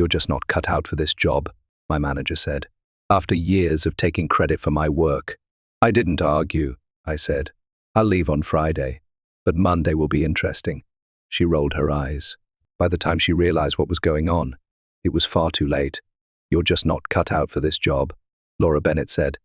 "You're just not cut out for this job," my manager said, after years of taking credit for my work. I didn't argue, I said. "I'll leave on Friday, but Monday will be interesting." She rolled her eyes. By the time she realized what was going on, it was far too late. "You're just not cut out for this job," Laura Bennett said,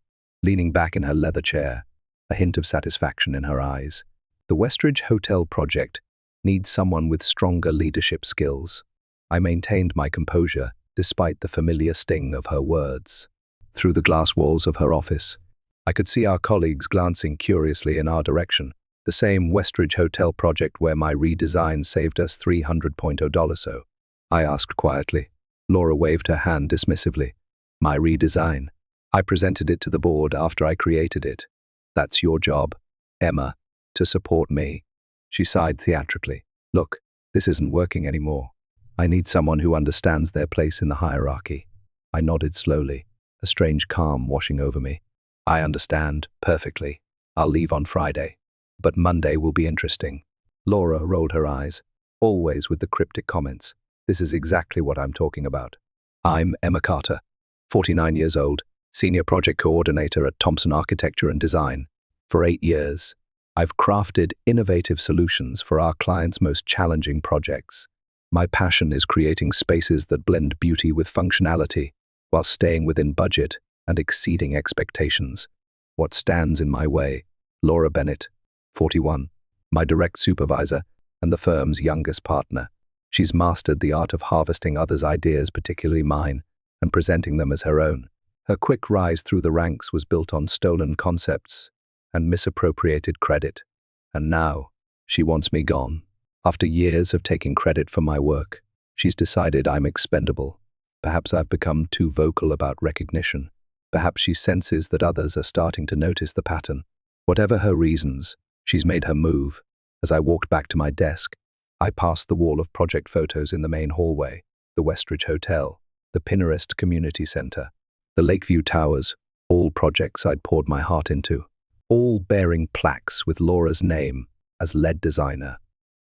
leaning back in her leather chair, a hint of satisfaction in her eyes. "The Westridge Hotel project needs someone with stronger leadership skills." I maintained my composure despite the familiar sting of her words. Through the glass walls of her office, I could see our colleagues glancing curiously in our direction, the same Westridge Hotel project where my redesign saved us $300. So I asked quietly. Laura waved her hand dismissively. "My redesign. I presented it to the board after I created it. That's your job, Emma, to support me." She sighed theatrically. "Look, this isn't working anymore. I need someone who understands their place in the hierarchy." I nodded slowly, a strange calm washing over me. "I understand perfectly. I'll leave on Friday, but Monday will be interesting." Laura rolled her eyes, always with the cryptic comments. "This is exactly what I'm talking about. I'm Emma Carter, 49 years old, Senior Project Coordinator at Thompson Architecture and Design. For 8 years, I've crafted innovative solutions for our clients' most challenging projects. My passion is creating spaces that blend beauty with functionality while staying within budget and exceeding expectations. What stands in my way? Laura Bennett, 41, my direct supervisor and the firm's youngest partner. She's mastered the art of harvesting others' ideas, particularly mine, and presenting them as her own. Her quick rise through the ranks was built on stolen concepts and misappropriated credit. And now, she wants me gone. After years of taking credit for my work, she's decided I'm expendable. Perhaps I've become too vocal about recognition. Perhaps she senses that others are starting to notice the pattern. Whatever her reasons, she's made her move. As I walked back to my desk, I passed the wall of project photos in the main hallway, the Westridge Hotel, the Pinterest Community Center, the Lakeview Towers, all projects I'd poured my heart into, all bearing plaques with Laura's name as lead designer.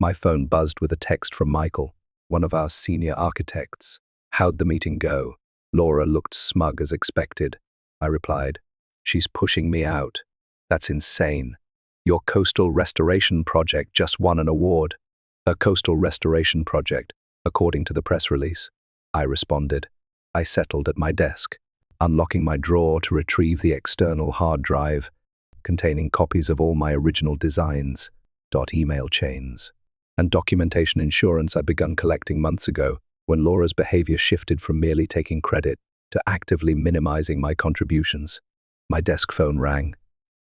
My phone buzzed with a text from Michael, one of our senior architects. "How'd the meeting go?" Laura looked smug as expected. I replied, "She's pushing me out. That's insane. Your coastal restoration project just won an award." "A coastal restoration project, according to the press release," I responded. I settled at my desk, unlocking my drawer to retrieve the external hard drive containing copies of all my original designs, email chains, and documentation insurance I'd begun collecting months ago when Laura's behavior shifted from merely taking credit to actively minimizing my contributions. My desk phone rang.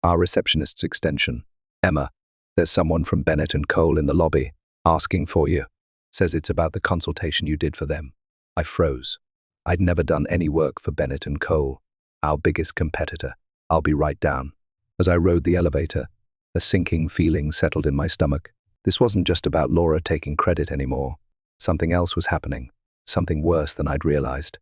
Our receptionist's extension. "Emma, there's someone from Bennett & Cole in the lobby, asking for you. Says it's about the consultation you did for them." I froze. I'd never done any work for Bennett & Cole, our biggest competitor. "I'll be right down." As I rode the elevator, a sinking feeling settled in my stomach. This wasn't just about Laura taking credit anymore. Something else was happening, something worse than I'd realized.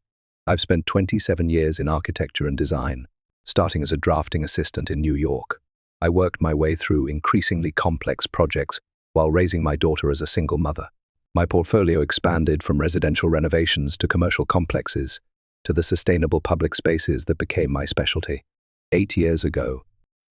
I've spent 27 years in architecture and design, starting as a drafting assistant in New York. I worked my way through increasingly complex projects while raising my daughter as a single mother. My portfolio expanded from residential renovations to commercial complexes, to the sustainable public spaces that became my specialty. 8 years ago,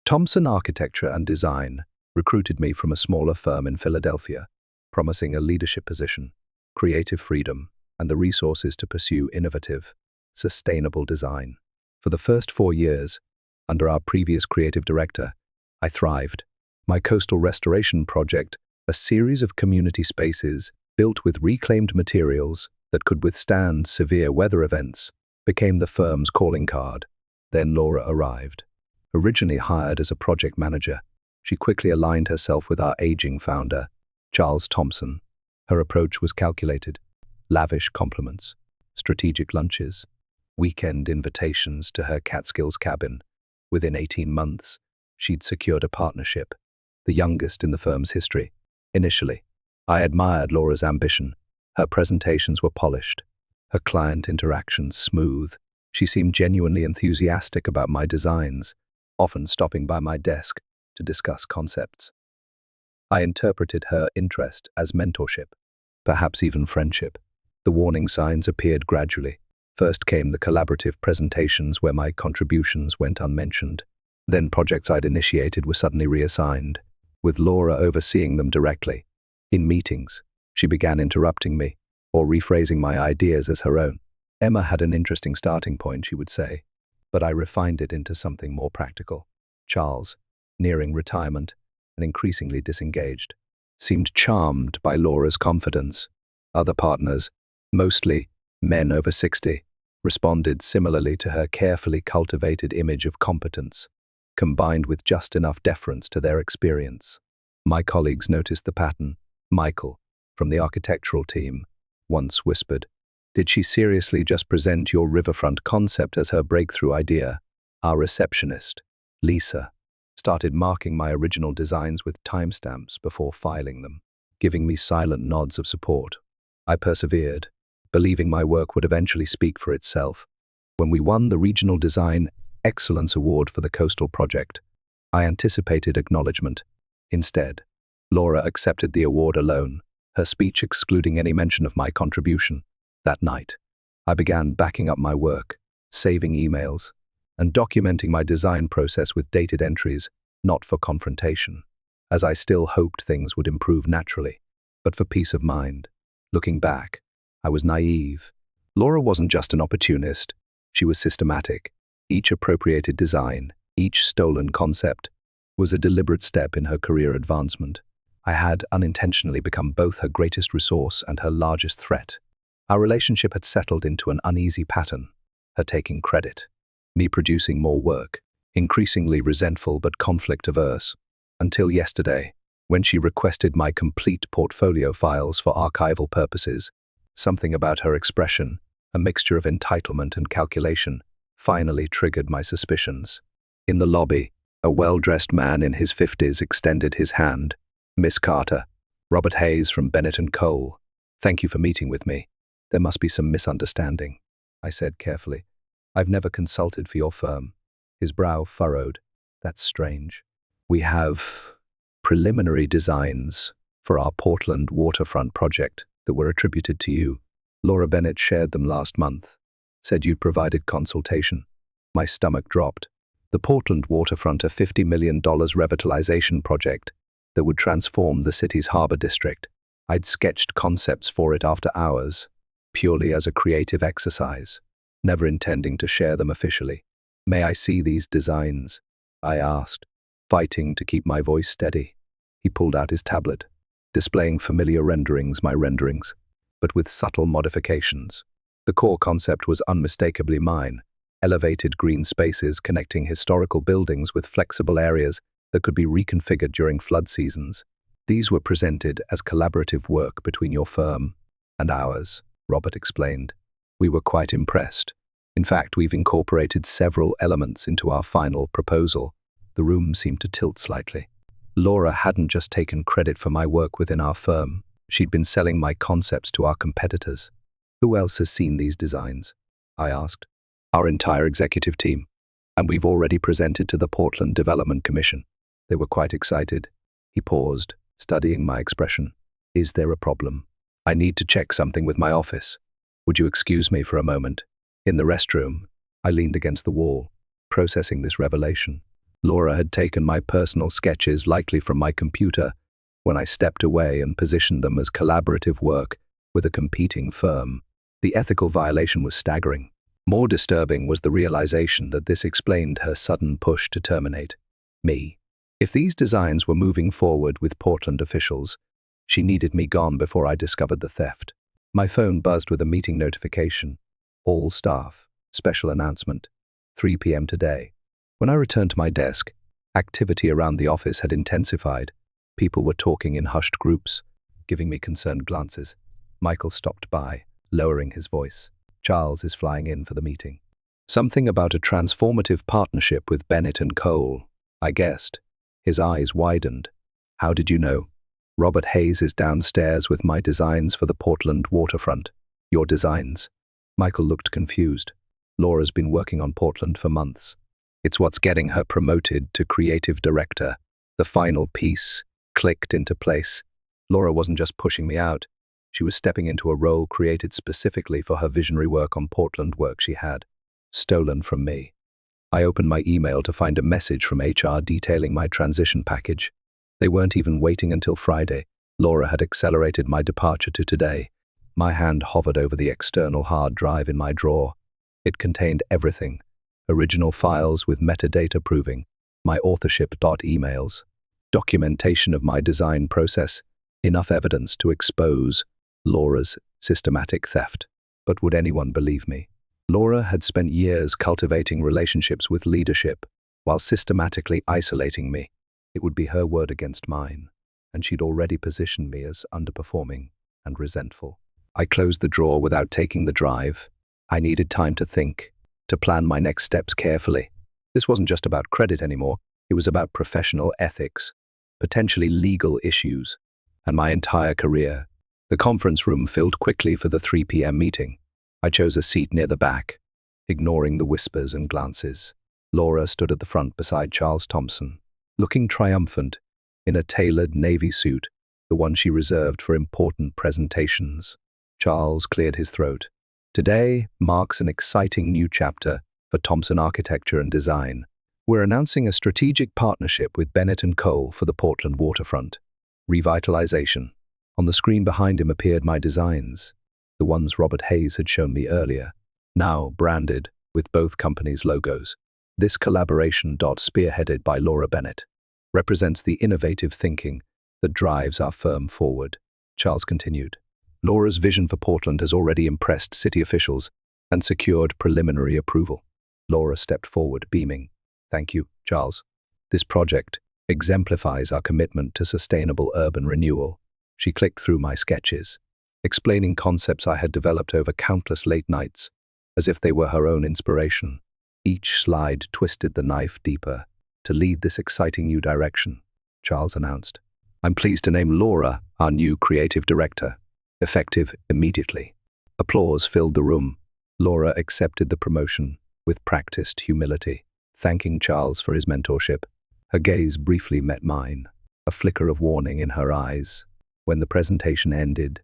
Thompson Architecture and Design recruited me from a smaller firm in Philadelphia, promising a leadership position, creative freedom, and the resources to pursue innovative, sustainable design. For the first 4 years, under our previous creative director, I thrived. My coastal restoration project, a series of community spaces built with reclaimed materials that could withstand severe weather events, became the firm's calling card. Then Laura arrived. Originally hired as a project manager, she quickly aligned herself with our aging founder, Charles Thompson. Her approach was calculated. Lavish compliments, strategic lunches, weekend invitations to her Catskills cabin. Within 18 months, she'd secured a partnership, the youngest in the firm's history. Initially, I admired Laura's ambition. Her presentations were polished, her client interactions smooth. She seemed genuinely enthusiastic about my designs, often stopping by my desk to discuss concepts. I interpreted her interest as mentorship, perhaps even friendship. The warning signs appeared gradually. First came the collaborative presentations where my contributions went unmentioned. Then projects I'd initiated were suddenly reassigned, with Laura overseeing them directly. In meetings, she began interrupting me, or rephrasing my ideas as her own. Emma had an interesting starting point, she would say, but I refined it into something more practical. Charles, nearing retirement and increasingly disengaged, seemed charmed by Laura's confidence. Other partners, mostly men over 60, responded similarly to her carefully cultivated image of competence, combined with just enough deference to their experience. My colleagues noticed the pattern. Michael, from the architectural team, once whispered, "Did she seriously just present your riverfront concept as her breakthrough idea?" Our receptionist, Lisa, started marking my original designs with timestamps before filing them, giving me silent nods of support. I persevered, believing my work would eventually speak for itself. When we won the Regional Design Excellence Award for the Coastal Project, I anticipated acknowledgement. Instead, Laura accepted the award alone, her speech excluding any mention of my contribution. That night, I began backing up my work, saving emails, and documenting my design process with dated entries, not for confrontation, as I still hoped things would improve naturally, but for peace of mind. Looking back, I was naive. Laura wasn't just an opportunist, she was systematic. Each appropriated design, each stolen concept, was a deliberate step in her career advancement. I had unintentionally become both her greatest resource and her largest threat. Our relationship had settled into an uneasy pattern, her taking credit, me producing more work, increasingly resentful but conflict-averse, until yesterday, when she requested my complete portfolio files for archival purposes. Something about her expression, a mixture of entitlement and calculation, finally triggered my suspicions. In the lobby, a well-dressed man in his 50s extended his hand. "Miss Carter, Robert Hayes from Bennett & Cole. Thank you for meeting with me. There must be some misunderstanding," I said carefully. "I've never consulted for your firm." His brow furrowed. "That's strange. We have preliminary designs for our Portland waterfront project that were attributed to you. Laura Bennett shared them last month, said you'd provided consultation." My stomach dropped. The Portland waterfront, a $50 million revitalization project that would transform the city's harbor district. I'd sketched concepts for it after hours, purely as a creative exercise, never intending to share them officially. "May I see these designs?" I asked, fighting to keep my voice steady. He pulled out his tablet, displaying familiar renderings, my renderings, but with subtle modifications. The core concept was unmistakably mine: elevated green spaces connecting historical buildings with flexible areas that could be reconfigured during flood seasons. "These were presented as collaborative work between your firm and ours," Robert explained. "We were quite impressed. In fact, we've incorporated several elements into our final proposal." The room seemed to tilt slightly. Laura hadn't just taken credit for my work within our firm. She'd been selling my concepts to our competitors. "Who else has seen these designs?" I asked. "Our entire executive team, and we've already presented to the Portland Development Commission." They were quite excited. He paused, studying my expression. "Is there a problem? I need to check something with my office. Would you excuse me for a moment?" In the restroom, I leaned against the wall, processing this revelation. Laura had taken my personal sketches, likely from my computer, when I stepped away and positioned them as collaborative work with a competing firm. The ethical violation was staggering. More disturbing was the realization that this explained her sudden push to terminate me. If these designs were moving forward with Portland officials, she needed me gone before I discovered the theft. My phone buzzed with a meeting notification. "All staff, special announcement, 3 p.m. today." When I returned to my desk, activity around the office had intensified. People were talking in hushed groups, giving me concerned glances. Michael stopped by, lowering his voice. "Charles is flying in for the meeting." Something about a transformative partnership with Bennett & Cole, I guessed. His eyes widened. "How did you know?" "Robert Hayes is downstairs with my designs for the Portland waterfront." "Your designs?" Michael looked confused. "Laura's been working on Portland for months. It's what's getting her promoted to creative director." The final piece clicked into place. Laura wasn't just pushing me out. She was stepping into a role created specifically for her visionary work on Portland work she had stolen from me. I opened my email to find a message from HR detailing my transition package. They weren't even waiting until Friday. Laura had accelerated my departure to today. My hand hovered over the external hard drive in my drawer. It contained everything. Original files with metadata proving my authorship, emails, documentation of my design process, enough evidence to expose Laura's systematic theft. But would anyone believe me? Laura had spent years cultivating relationships with leadership while systematically isolating me. It would be her word against mine, and she'd already positioned me as underperforming and resentful. I closed the drawer without taking the drive. I needed time to think, to plan my next steps carefully. This wasn't just about credit anymore. It was about professional ethics, potentially legal issues, and my entire career. The conference room filled quickly for the 3 p.m. meeting. I chose a seat near the back, ignoring the whispers and glances. Laura stood at the front beside Charles Thompson, looking triumphant in a tailored navy suit, the one she reserved for important presentations. Charles cleared his throat. Today marks an exciting new chapter for Thompson Architecture and Design. We're announcing a strategic partnership with Bennett & Cole for the Portland waterfront. Revitalization. On the screen behind him appeared my designs, the ones Robert Hayes had shown me earlier, now branded with both companies' logos. This collaboration, spearheaded by Laura Bennett, represents the innovative thinking that drives our firm forward. Charles continued. Laura's vision for Portland has already impressed city officials and secured preliminary approval. Laura stepped forward, beaming. Thank you, Charles. This project exemplifies our commitment to sustainable urban renewal. She clicked through my sketches, explaining concepts I had developed over countless late nights, as if they were her own inspiration. Each slide twisted the knife deeper to lead this exciting new direction. Charles announced, I'm pleased to name Laura our new creative director, effective immediately. Applause filled the room. Laura accepted the promotion with practiced humility, thanking Charles for his mentorship. Her gaze briefly met mine, a flicker of warning in her eyes. When the presentation ended,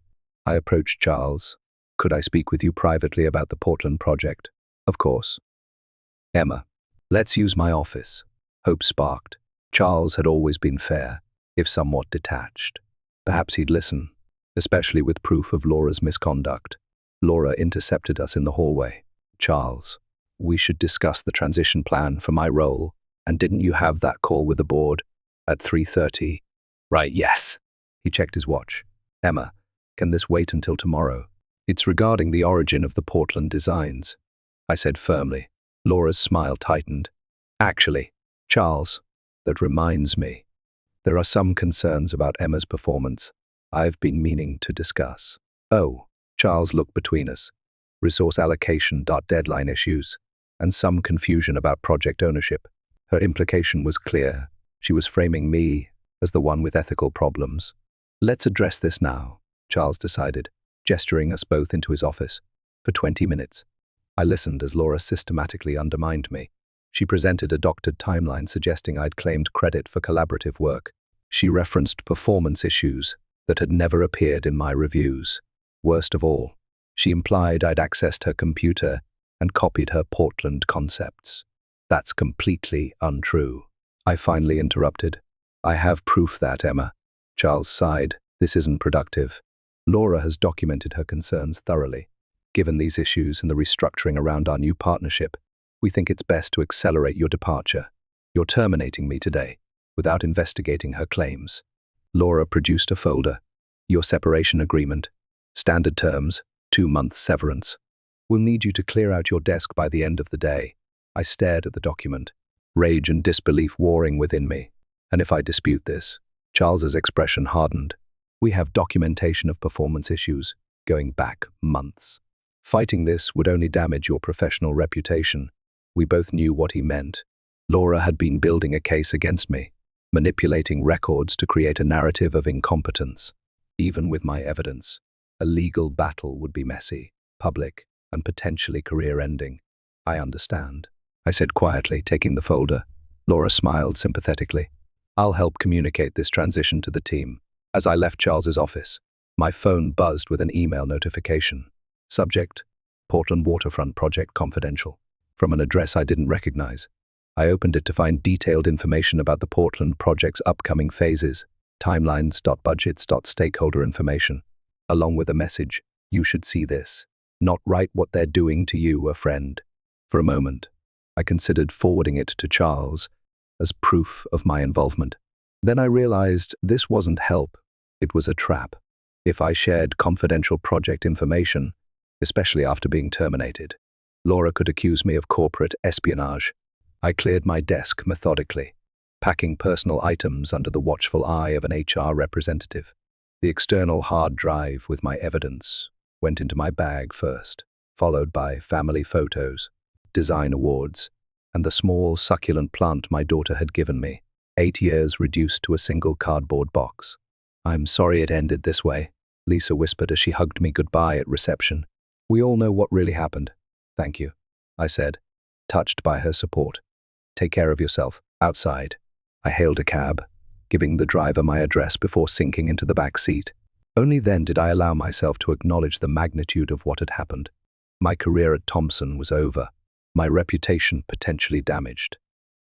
I approached Charles. Could I speak with you privately about the Portland project? Of course. Emma, let's use my office. Hope sparked. Charles had always been fair, if somewhat detached. Perhaps he'd listen, especially with proof of Laura's misconduct. Laura intercepted us in the hallway. Charles, we should discuss the transition plan for my role. And didn't you have that call with the board at 3:30? Right, yes. He checked his watch. Emma, can this wait until tomorrow? It's regarding the origin of the Portland designs, I said firmly. Laura's smile tightened. Actually, Charles, that reminds me. There are some concerns about Emma's performance I've been meaning to discuss. Oh, Charles looked between us. Resource allocation, deadline issues, and some confusion about project ownership. Her implication was clear. She was framing me as the one with ethical problems. Let's address this now, Charles decided, gesturing us both into his office. For 20 minutes. I listened as Laura systematically undermined me. She presented a doctored timeline suggesting I'd claimed credit for collaborative work. She referenced performance issues that had never appeared in my reviews. Worst of all, she implied I'd accessed her computer and copied her Portland concepts. That's completely untrue. I finally interrupted. I have proof that, Emma. Charles sighed. This isn't productive. Laura has documented her concerns thoroughly. Given these issues and the restructuring around our new partnership, we think it's best to accelerate your departure. You're terminating me today, without investigating her claims. Laura produced a folder. Your separation agreement. Standard terms, 2 months severance. We'll need you to clear out your desk by the end of the day. I stared at the document, rage and disbelief warring within me. And if I dispute this? Charles's expression hardened. We have documentation of performance issues going back months. Fighting this would only damage your professional reputation. We both knew what he meant. Laura had been building a case against me, manipulating records to create a narrative of incompetence. Even with my evidence, a legal battle would be messy, public, and potentially career-ending. I understand, I said quietly, taking the folder. Laura smiled sympathetically. I'll help communicate this transition to the team. As I left Charles's office, My phone buzzed with an email notification. Subject: Portland Waterfront Project Confidential. From an address I didn't recognize. I opened it to find detailed information about the Portland project's upcoming phases, timelines, budgets, stakeholder information, along with a message: you should see this. Not write what they're doing to you, a friend. For a moment, I considered forwarding it to Charles as proof of my involvement. Then I realized this wasn't help, it was a trap. If I shared confidential project information, especially after being terminated, Laura could accuse me of corporate espionage. I cleared my desk methodically, packing personal items under the watchful eye of an HR representative. The external hard drive with my evidence went into my bag first, followed by family photos, design awards, and the small succulent plant my daughter had given me, 8 years reduced to a single cardboard box. "I'm sorry it ended this way," Lisa whispered as she hugged me goodbye at reception. "We all know what really happened." "Thank you," I said, touched by her support. "Take care of yourself." Outside, I hailed a cab, giving the driver my address before sinking into the back seat. Only then did I allow myself to acknowledge the magnitude of what had happened. My career at Thomson was over, my reputation potentially damaged.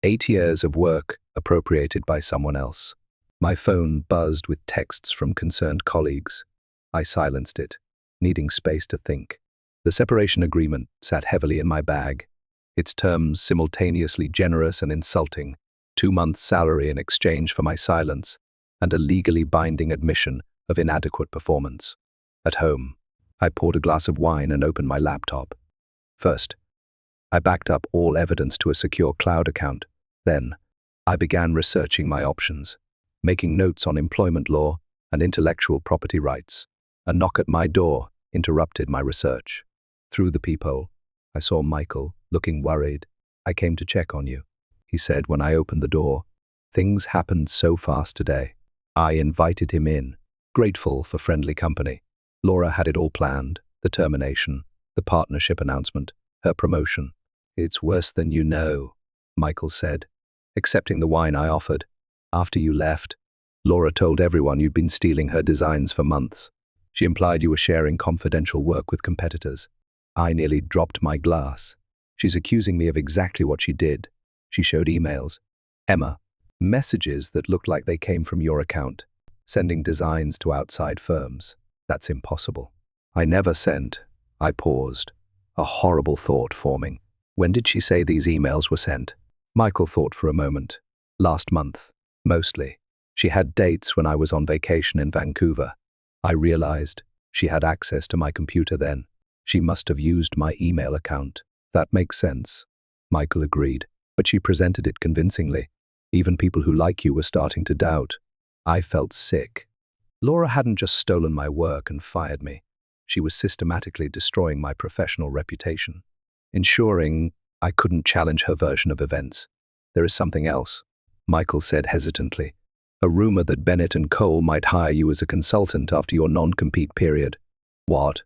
8 years of work appropriated by someone else. My phone buzzed with texts from concerned colleagues. I silenced it, needing space to think. The separation agreement sat heavily in my bag, its terms simultaneously generous and insulting: 2 months' salary in exchange for my silence, and a legally binding admission of inadequate performance. At home, I poured a glass of wine and opened my laptop. First, I backed up all evidence to a secure cloud account. Then, I began researching my options, making notes on employment law and intellectual property rights. A knock at my door interrupted my research. Through the peephole, I saw Michael, looking worried. "I came to check on you," he said when I opened the door. "Things happened so fast today." I invited him in, grateful for friendly company. Laura had it all planned: the termination, the partnership announcement, her promotion. "It's worse than you know," Michael said, accepting the wine I offered. "After you left, Laura told everyone you'd been stealing her designs for months. She implied you were sharing confidential work with competitors." I nearly dropped my glass. "She's accusing me of exactly what she did." She showed emails. "Emma, messages that looked like they came from your account, sending designs to outside firms. That's impossible." "I never sent." I paused, a horrible thought forming. "When did she say these emails were sent?" Michael thought for a moment. "Last month, mostly. She had dates when I was on vacation in Vancouver." I realized she had access to my computer then. She must have used my email account. "That makes sense," Michael agreed, "but she presented it convincingly. Even people who like you were starting to doubt." I felt sick. Laura hadn't just stolen my work and fired me. She was systematically destroying my professional reputation, ensuring I couldn't challenge her version of events. "There is something else," Michael said hesitantly. "A rumor that Bennett and Cole might hire you as a consultant after your non-compete period." "What?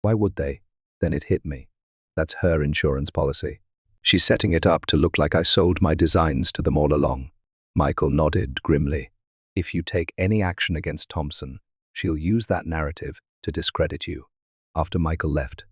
Why would they?" Then it hit me. That's her insurance policy. She's setting it up to look like I sold my designs to them all along. Michael nodded grimly. "If you take any action against Thomson, she'll use that narrative to discredit you." After Michael left,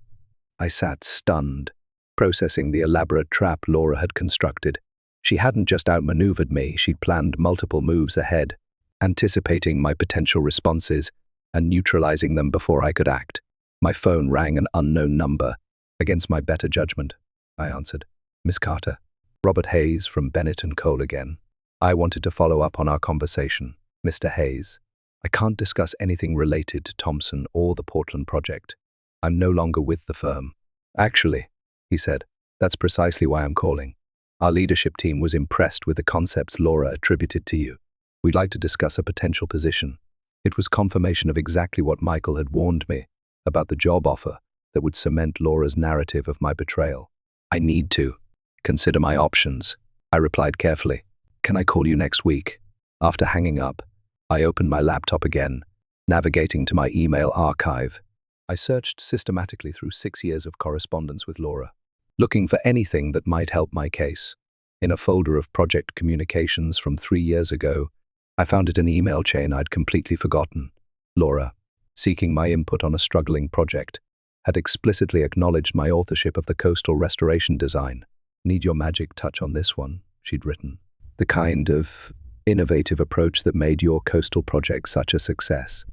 I sat stunned, processing the elaborate trap Laura had constructed. She hadn't just outmaneuvered me, she'd planned multiple moves ahead, anticipating my potential responses and neutralizing them before I could act. My phone rang an unknown number. "Against my better judgment," I answered. "Miss Carter, Robert Hayes from Bennett and Cole again. I wanted to follow up on our conversation. Mr. Hayes, I can't discuss anything related to Thomson or the Portland project. I'm no longer with the firm." "Actually," he said, "that's precisely why I'm calling. Our leadership team was impressed with the concepts Laura attributed to you. We'd like to discuss a potential position." It was confirmation of exactly what Michael had warned me about the job offer that would cement Laura's narrative of my betrayal. "I need to consider my options," I replied carefully. "Can I call you next week?" After hanging up, I opened my laptop again, navigating to my email archive. I searched systematically through 6 years of correspondence with Laura, looking for anything that might help my case. In a folder of project communications from 3 years ago, I found an email chain I'd completely forgotten. "Laura, seeking my input on a struggling project, had explicitly acknowledged my authorship of the coastal restoration design. "Need your magic touch on this one," she'd written. "The kind of innovative approach that made your coastal project such a success."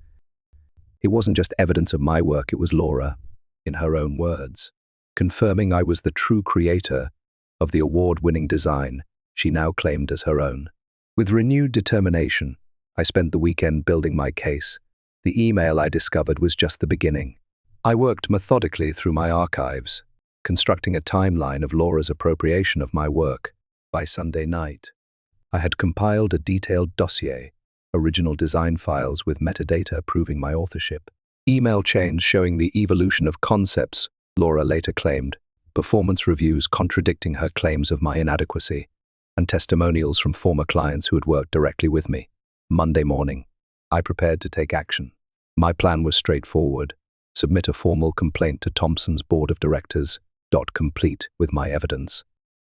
It wasn't just evidence of my work, it was Laura, in her own words, confirming I was the true creator of the award-winning design she now claimed as her own. With renewed determination, I spent the weekend building my case. The email I discovered was just the beginning. I worked methodically through my archives, constructing a timeline of Laura's appropriation of my work. By Sunday night, I had compiled a detailed dossier, original design files with metadata proving my authorship, email chains showing the evolution of concepts Laura later claimed, performance reviews contradicting her claims of my inadequacy, and testimonials from former clients who had worked directly with me. Monday morning, I prepared to take action. My plan was straightforward: submit a formal complaint to Thompson's board of directors, complete with my evidence,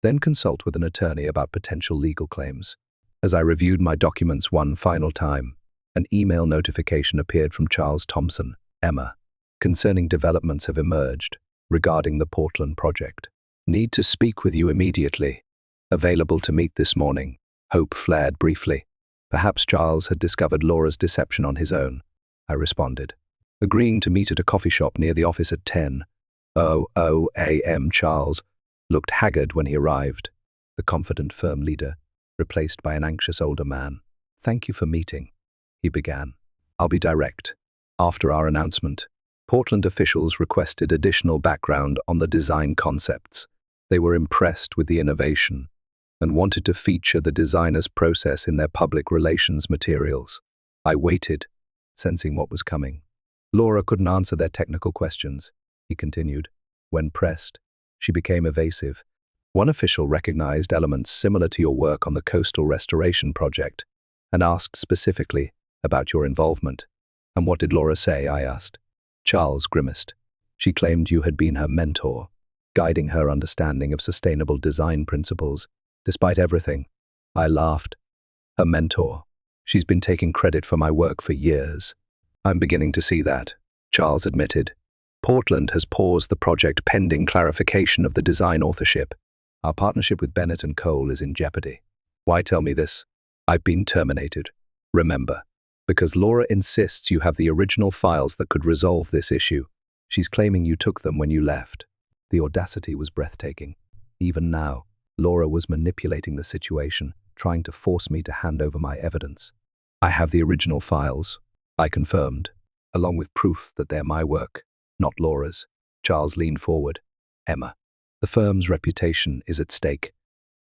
then consult with an attorney about potential legal claims. As I reviewed my documents one final time, an email notification appeared from Charles Thompson, Emma. "Concerning developments have emerged regarding the Portland project. Need to speak with you immediately. Available to meet this morning." Hope flared briefly. Perhaps Charles had discovered Laura's deception on his own, I responded, agreeing to meet at a coffee shop near the office at 10:00 a.m. Charles looked haggard when he arrived, the confident firm leader, replaced by an anxious older man. "Thank you for meeting," he began. "I'll be direct. After our announcement, Portland officials requested additional background on the design concepts. They were impressed with the innovation and wanted to feature the designer's process in their public relations materials. I waited, sensing what was coming. Laura couldn't answer their technical questions," he continued. When pressed, she became evasive. "One official recognized elements similar to your work on the coastal restoration project and asked specifically about your involvement." "And what did Laura say?" I asked. Charles grimaced. "She claimed you had been her mentor, guiding her understanding of sustainable design principles, despite everything." I laughed. "Her mentor? She's been taking credit for my work for years." "I'm beginning to see that," Charles admitted. "Portland has paused the project pending clarification of the design authorship. Our partnership with Bennett and Cole is in jeopardy." "Why tell me this?" "I've been terminated. Remember, because Laura insists you have the original files that could resolve this issue. She's claiming you took them when you left." The audacity was breathtaking. Even now, Laura was manipulating the situation, trying to force me to hand over my evidence. "I have the original files," I confirmed, along with proof that they're my work, not Laura's. Charles leaned forward. "Emma, the firm's reputation is at stake.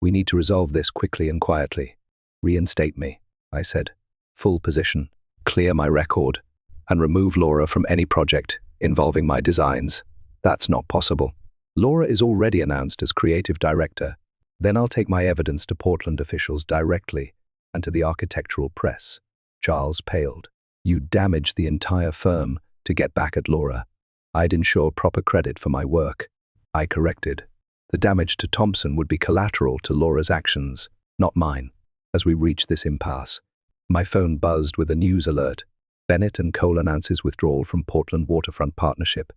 We need to resolve this quickly and quietly." "Reinstate me," I said. "Full position, clear my record, and remove Laura from any project involving my designs." "That's not possible. Laura is already announced as creative director. Then I'll take my evidence to Portland officials directly and to the architectural press." Charles paled. "You damaged the entire firm to get back at Laura. I'd ensure proper credit for my work." I corrected. "The damage to Thompson would be collateral to Laura's actions, not mine." As we reached this impasse, my phone buzzed with a news alert. Bennett and Cole announces withdrawal from Portland Waterfront Partnership.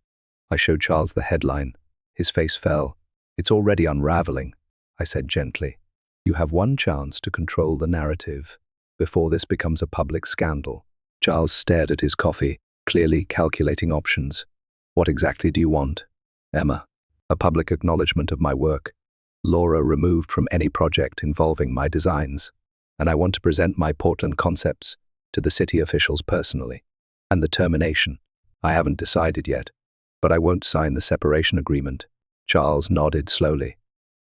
I showed Charles the headline. His face fell. "It's already unraveling," I said gently. "You have one chance to control the narrative before this becomes a public scandal." Charles stared at his coffee, clearly calculating options. "What exactly do you want?" "Emma, a public acknowledgement of my work. Laura removed from any project involving my designs, and I want to present my Portland concepts to the city officials personally. And the termination. I haven't decided yet, but I won't sign the separation agreement." Charles nodded slowly.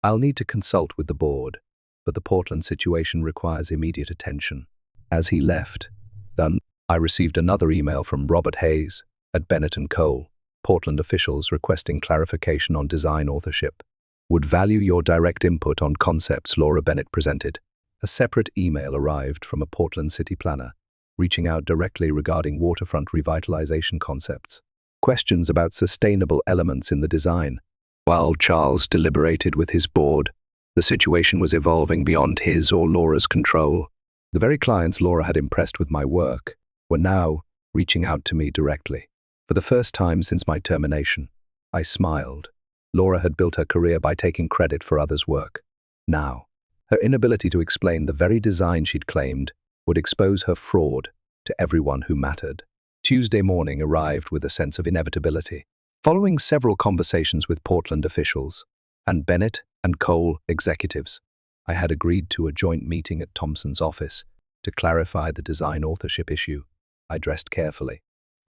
"I'll need to consult with the board, but the Portland situation requires immediate attention." As he left, then I received another email from Robert Hayes at Bennett and Cole, Portland officials requesting clarification on design authorship. "Would value your direct input on concepts Laura Bennett presented." A separate email arrived from a Portland city planner, reaching out directly regarding waterfront revitalization concepts. Questions about sustainable elements in the design. While Charles deliberated with his board, the situation was evolving beyond his or Laura's control. The very clients Laura had impressed with my work were now reaching out to me directly. For the first time since my termination, I smiled. Laura had built her career by taking credit for others' work. Now, her inability to explain the very design she'd claimed would expose her fraud to everyone who mattered. Tuesday morning arrived with a sense of inevitability. Following several conversations with Portland officials and Bennett and Cole executives, I had agreed to a joint meeting at Thompson's office to clarify the design authorship issue. I dressed carefully,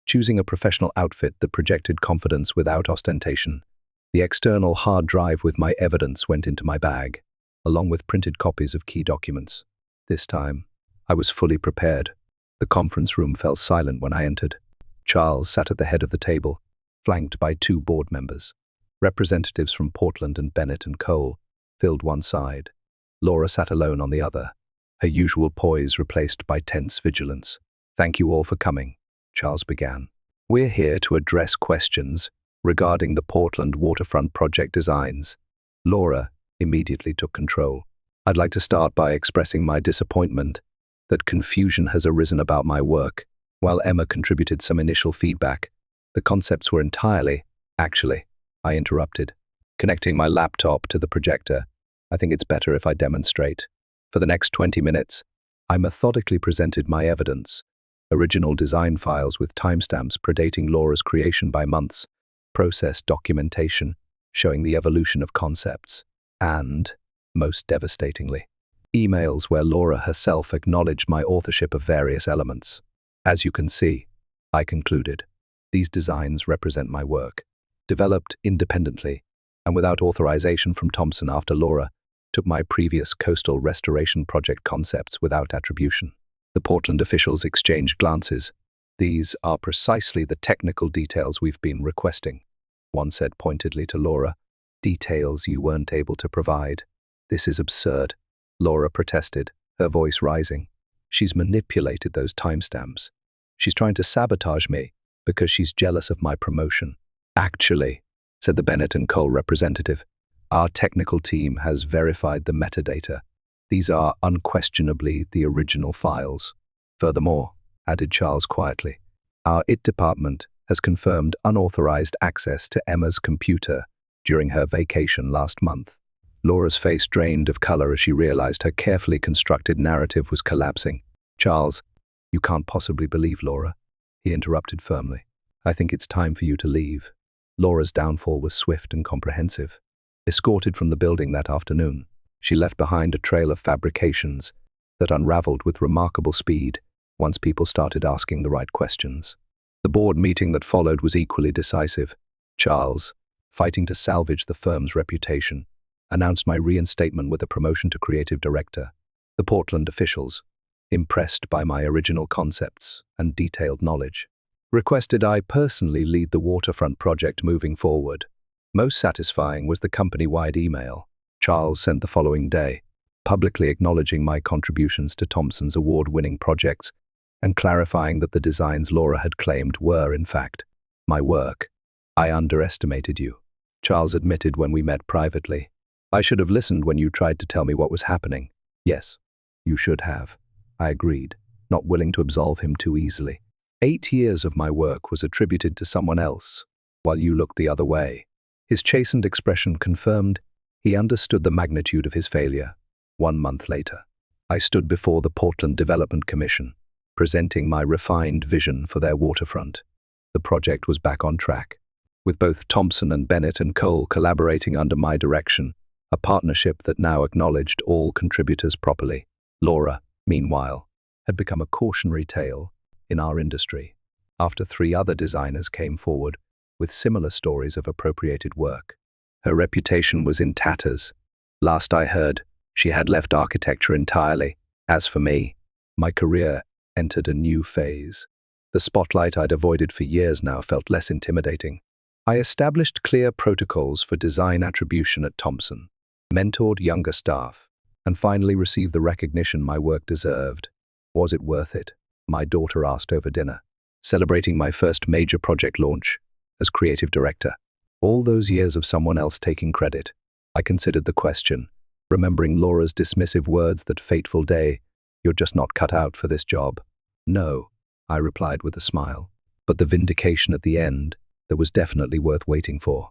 choosing a professional outfit that projected confidence without ostentation. The external hard drive with my evidence went into my bag, along with printed copies of key documents. This time, I was fully prepared. The conference room fell silent when I entered. Charles sat at the head of the table, flanked by 2 board members. Representatives from Portland and Bennett and Cole filled one side. Laura sat alone on the other, her usual poise replaced by tense vigilance. "Thank you all for coming," Charles began. "We're here to address questions regarding the Portland waterfront project designs." Laura immediately took control. "I'd like to start by expressing my disappointment that confusion has arisen about my work. While Emma contributed some initial feedback, the concepts were actually, I interrupted, connecting my laptop to the projector. "I think it's better if I demonstrate." For the next 20 minutes, I methodically presented my evidence, original design files with timestamps predating Laura's creation by months, process documentation showing the evolution of concepts, and, most devastatingly, emails where Laura herself acknowledged my authorship of various elements. "As you can see," I concluded, "these designs represent my work, developed independently and without authorization from Thompson after Laura took my previous coastal restoration project concepts without attribution." The Portland officials exchanged glances. "These are precisely the technical details we've been requesting," one said pointedly to Laura. "Details you weren't able to provide. This is absurd," Laura protested, her voice rising. "She's manipulated those timestamps. She's trying to sabotage me because she's jealous of my promotion." "Actually," said the Bennett and Cole representative, "our technical team has verified the metadata. These are unquestionably the original files. Furthermore," added Charles quietly, "our IT department has confirmed unauthorized access to Emma's computer during her vacation last month." Laura's face drained of color as she realized her carefully constructed narrative was collapsing. "Charles, you can't possibly believe Laura," he interrupted firmly. "I think it's time for you to leave." Laura's downfall was swift and comprehensive. Escorted from the building that afternoon, she left behind a trail of fabrications that unraveled with remarkable speed once people started asking the right questions. The board meeting that followed was equally decisive. Charles, fighting to salvage the firm's reputation, announced my reinstatement with a promotion to creative director. The Portland officials, impressed by my original concepts and detailed knowledge, requested I personally lead the waterfront project moving forward. Most satisfying was the company-wide email Charles sent the following day, publicly acknowledging my contributions to Thompson's award-winning projects and clarifying that the designs Laura had claimed were, in fact, my work. "I underestimated you," Charles admitted when we met privately. "I should have listened when you tried to tell me what was happening." "Yes, you should have," I agreed, not willing to absolve him too easily. 8 years of my work was attributed to someone else, while you looked the other way." His chastened expression confirmed he understood the magnitude of his failure. 1 month later, I stood before the Portland Development Commission, presenting my refined vision for their waterfront. The project was back on track, with both Thompson and Bennett and Cole collaborating under my direction, a partnership that now acknowledged all contributors properly. Laura, meanwhile, had become a cautionary tale in our industry, after 3 other designers came forward with similar stories of appropriated work. Her reputation was in tatters. Last I heard, she had left architecture entirely. As for me, my career entered a new phase. The spotlight I'd avoided for years now felt less intimidating. I established clear protocols for design attribution at Thompson, mentored younger staff, and finally received the recognition my work deserved. Was it worth it? My daughter asked over dinner, celebrating my first major project launch as creative director. All those years of someone else taking credit, I considered the question, remembering Laura's dismissive words that fateful day, "You're just not cut out for this job." No, I replied with a smile. But the vindication at the end, that was definitely worth waiting for.